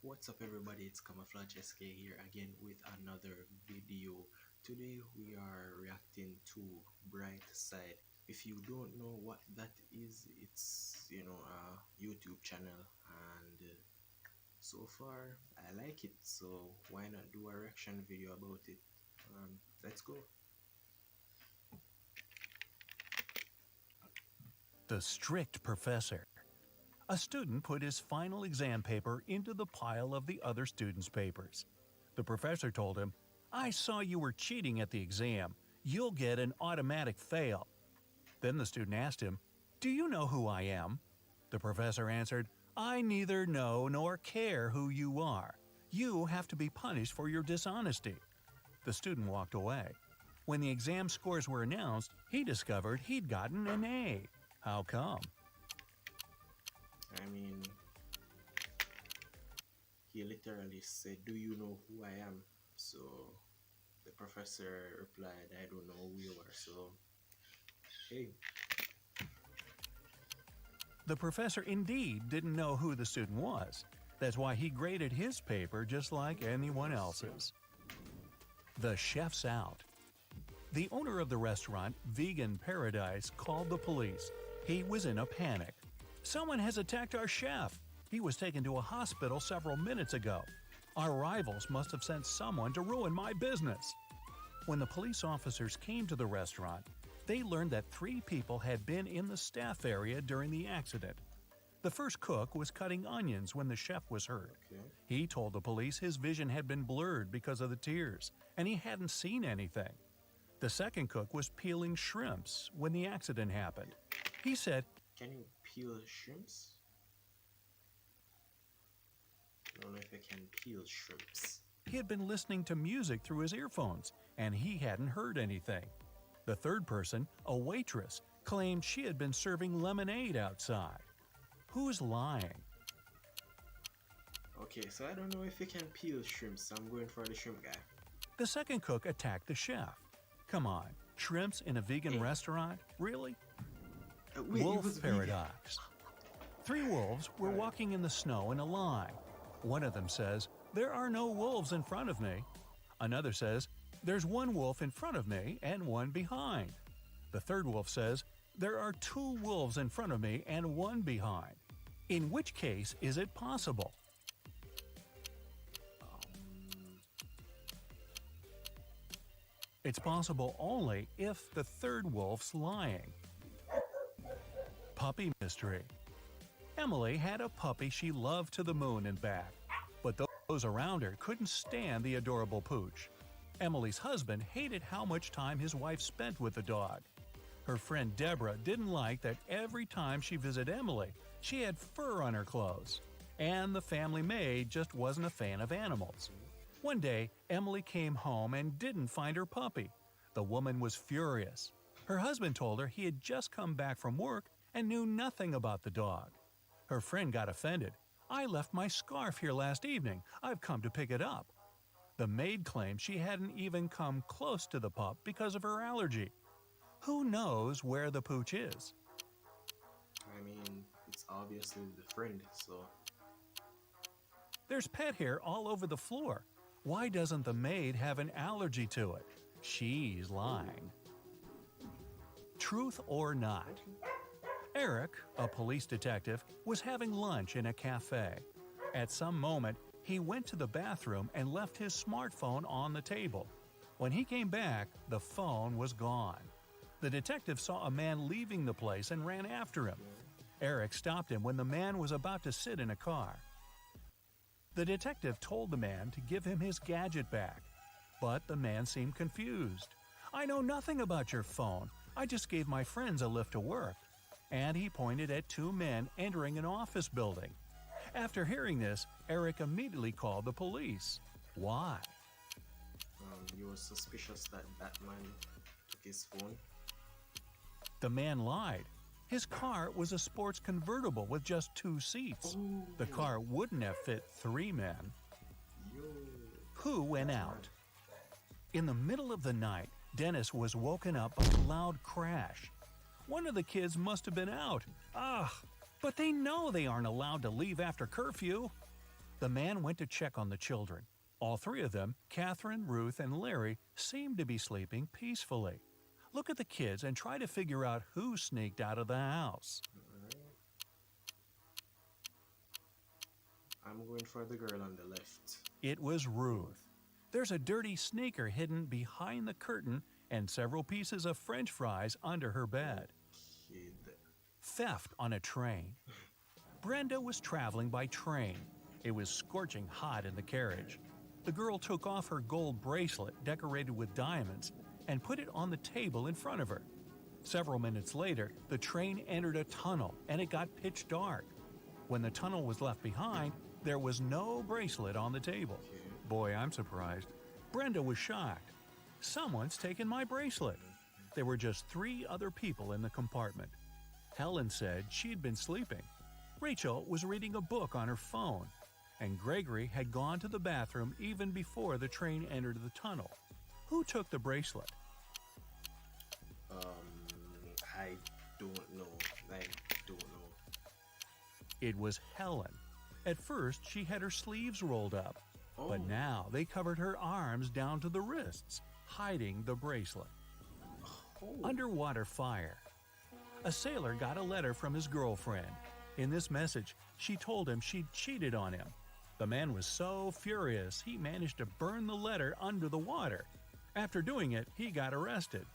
What's up everybody, it's Camouflage SK here again with another video. Today we are reacting to Bright Side. If you don't know what that is, it's a YouTube channel and so far I like it, so why not do a reaction video about it. Let's go. The strict professor. A student put his final exam paper into the pile of the other students' papers. The professor told him, "I saw you were cheating at the exam. You'll get an automatic fail." Then the student asked him, "Do you know who I am?" The professor answered, "I neither know nor care who you are. You have to be punished for your dishonesty." The student walked away. When the exam scores were announced, he discovered he'd gotten an A. How come? I mean, he literally said, "Do you know who I am?" So the professor replied, "I don't know who you are." So hey. The professor indeed didn't know who the student was. That's why he graded his paper just like anyone else's. The chef's out. The owner of the restaurant, Vegan Paradise, called the police. He was in a panic. "Someone has attacked our chef. He was taken to a hospital several minutes ago. Our rivals must have sent someone to ruin my business." When the police officers came to the restaurant, they learned that 3 people had been in the staff area during the accident. The first cook was cutting onions when the chef was hurt. Okay. He told the police his vision had been blurred because of the tears, and he hadn't seen anything. The second cook was peeling shrimps when the accident happened. He said, Can you peel shrimps? I don't know if I can peel shrimps. he had been listening to music through his earphones, and he hadn't heard anything. The third person, a waitress, claimed she had been serving lemonade outside. Who's lying? Okay, so I don't know if I can peel shrimps. I'm going for the shrimp guy. The second cook attacked the chef. Come on, shrimps in a vegan restaurant? Really? Wait, it Wolf was vegan. paradox. 3 wolves were walking in the snow in a line. One of them says, "There are no wolves in front of me." Another says, "There's 1 wolf in front of me and 1 behind." The third wolf says, "There are 2 wolves in front of me and 1 behind." In which case is it possible? It's possible only if the third wolf's lying. Puppy mystery. Emily had a puppy she loved to the moon and back, but those around her couldn't stand the adorable pooch. Emily's husband hated how much time his wife spent with the dog. Her friend Deborah didn't like that every time she visited Emily, she had fur on her clothes. And the family maid just wasn't a fan of animals. One day, Emily came home and didn't find her puppy. The woman was furious. Her husband told her he had just come back from work and knew nothing about the dog. Her friend got offended. "I left my scarf here last evening. I've come to pick it up." The maid claimed she hadn't even come close to the pup because of her allergy. Who knows where the pooch is? I mean, it's obviously the friend, so There's pet hair all over the floor. Why doesn't the maid have an allergy to it? She's lying. Truth or not? Eric, a police detective, was having lunch in a cafe. At some moment, he went to the bathroom and left his smartphone on the table. When he came back, the phone was gone. The detective saw a man leaving the place and ran after him. Eric stopped him when the man was about to sit in a car. The detective told the man to give him his gadget back, but the man seemed confused. "I know nothing about your phone. I just gave my friends a lift to work." And he pointed at 2 men entering an office building. After hearing this, Eric immediately called the police. Why? he was suspicious that that man took his phone. The man lied. His car was a sports convertible with just 2 seats. The car wouldn't have fit 3 men. Yo. Who went out? In the middle of the night, Dennis was woken up by a loud crash. One of the kids must have been out. But they know they aren't allowed to leave after curfew. The man went to check on the children. All three of them, Catherine, Ruth, and Larry, seemed to be sleeping peacefully. Look at the kids and try to figure out who sneaked out of the house. Alright. I'm going for the girl on the left. It was Ruth. There's a dirty sneaker hidden behind the curtain and several pieces of French fries under her bed. Kid. Theft on a train. Brenda was traveling by train. It was scorching hot in the carriage. The girl took off her gold bracelet decorated with diamonds and put it on the table in front of her. Several minutes later, the train entered a tunnel and it got pitch dark. When the tunnel was left behind, there was no bracelet on the table. Okay. Boy, I'm surprised. Brenda was shocked. Someone's taken my bracelet. There were just 3 other people in the compartment. Helen said she'd been sleeping. Rachel was reading a book on her phone. And Gregory had gone to the bathroom even before the train entered the tunnel. Who took the bracelet? I don't know. I don't know. It was Helen. At first, she had her sleeves rolled up. Oh. But now they covered her arms down to the wrists, hiding the bracelet. Oh. Underwater fire. A sailor got a letter from his girlfriend. In this message, she told him she'd cheated on him. The man was so furious, he managed to burn the letter under the water. After doing it, he got arrested.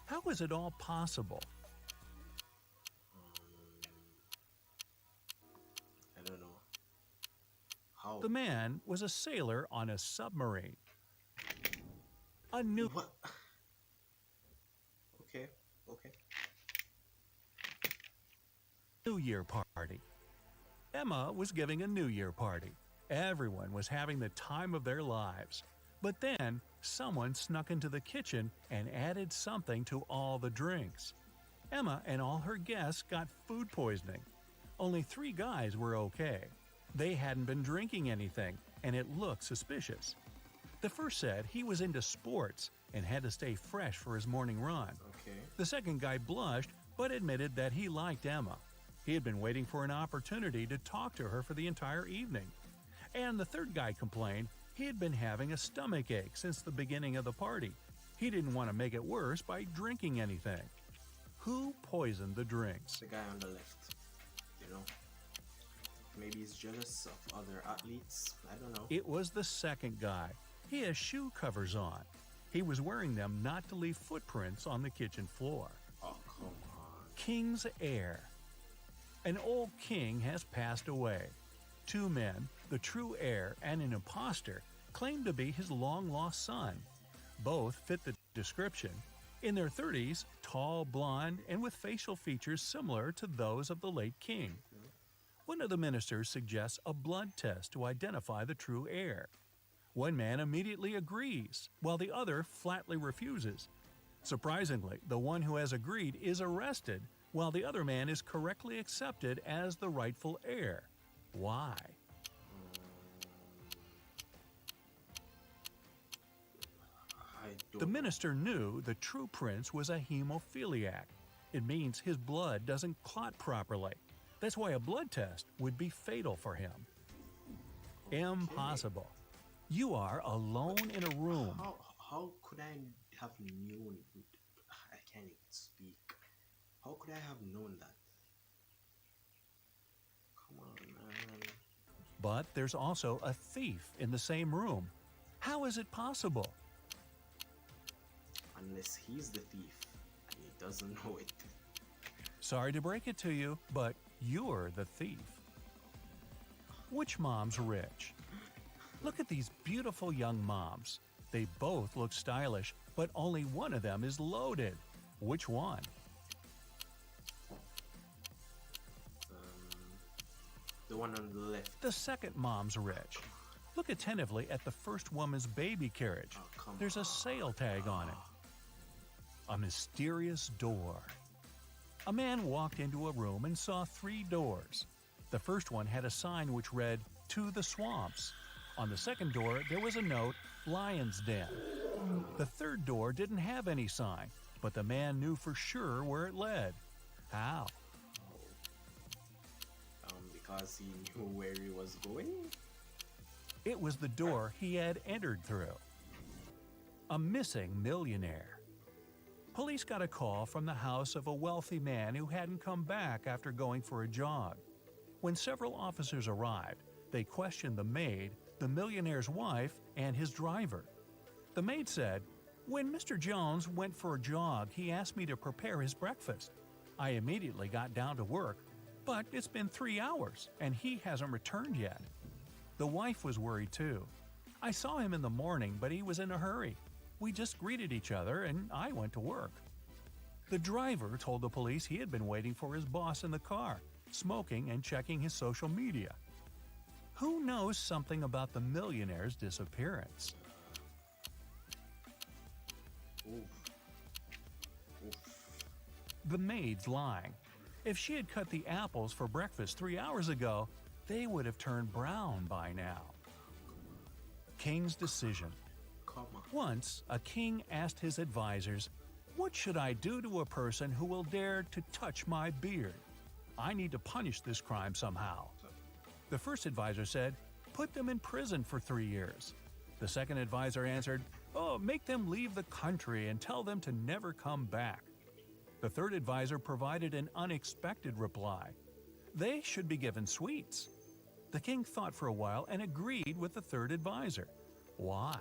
How was it all possible? I don't know. How? The man was a sailor on a submarine. A new What? Okay. New Year party. Emma was giving a New Year party. Everyone was having the time of their lives. But then, someone snuck into the kitchen and added something to all the drinks. Emma and all her guests got food poisoning. Only 3 guys were okay. They hadn't been drinking anything, and it looked suspicious. The first said he was into sports and had to stay fresh for his morning run. Okay. The second guy blushed, but admitted that he liked Emma. He had been waiting for an opportunity to talk to her for the entire evening. And the third guy complained he had been having a stomach ache since the beginning of the party. He didn't want to make it worse by drinking anything. Who poisoned the drinks? The guy on the left. You know? Maybe he's jealous of other athletes. I don't know. It was the second guy. He has shoe covers on. He was wearing them not to leave footprints on the kitchen floor. Oh, come on. King's heir. An old king has passed away. 2 men, the true heir and an impostor, claimed to be his long-lost son. Both fit the description. In their 30s, tall, blonde, and with facial features similar to those of the late king. One of the ministers suggests a blood test to identify the true heir. One man immediately agrees, while the other flatly refuses. Surprisingly, the one who has agreed is arrested, while the other man is correctly accepted as the rightful heir. Why? I don't The know. minister knew the true prince was a hemophiliac. It means his blood doesn't clot properly. That's why a blood test would be fatal for him. Impossible. You are alone in a room. How could I have known? I can't even speak. How could I have known that? Come on, man. But there's also a thief in the same room. How is it possible? Unless he's the thief and he doesn't know it. Sorry to break it to you, but you're the thief. Which mom's rich? Look at these beautiful young moms. They both look stylish, but only one of them is loaded. Which one? The one on the left. The second mom's rich. Look attentively at the first woman's baby carriage. Oh, come There's a on. sale tag on it. A mysterious door. A man walked into a room and saw 3 doors. The first one had a sign which read, "To the Swamps." On the second door, there was a note, "Lion's Den." The third door didn't have any sign, but the man knew for sure where it led. How? Because he knew where he was going. It was the door he had entered through. A missing millionaire. Police got a call from the house of a wealthy man who hadn't come back after going for a jog. When several officers arrived, they questioned the maid, the millionaire's wife, and his driver. The maid said, "When Mr. Jones went for a jog, he asked me to prepare his breakfast. I immediately got down to work, but it's been 3 hours and he hasn't returned yet." The wife was worried too. "I saw him in the morning, but he was in a hurry. We just greeted each other and I went to work." The driver told the police he had been waiting for his boss in the car, smoking and checking his social media. Who knows something about the millionaire's disappearance? Oof. Oof. The maid's lying. If she had cut the apples for breakfast 3 hours ago, they would have turned brown by now. King's decision. Come on. Once, a king asked his advisors, "What should I do to a person who will dare to touch my beard? I need to punish this crime somehow." The first advisor said, "Put them in prison for 3 years." The second advisor answered, "Oh, make them leave the country and tell them to never come back." The third advisor provided an unexpected reply. They should be given sweets. The king thought for a while and agreed with the third advisor. Why?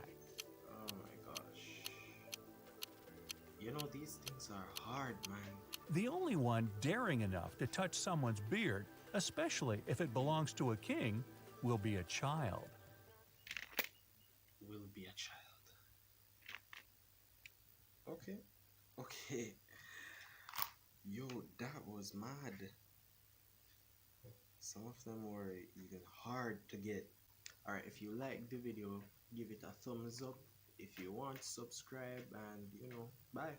Oh my gosh. You know, these things are hard, man. The only one daring enough to touch someone's beard, especially if it belongs to a king, will be a child. Will be a child. Okay. Okay. Yo, that was mad. Some of them were even hard to get. Alright, if you like the video, give it a thumbs up. If you want, subscribe, and bye.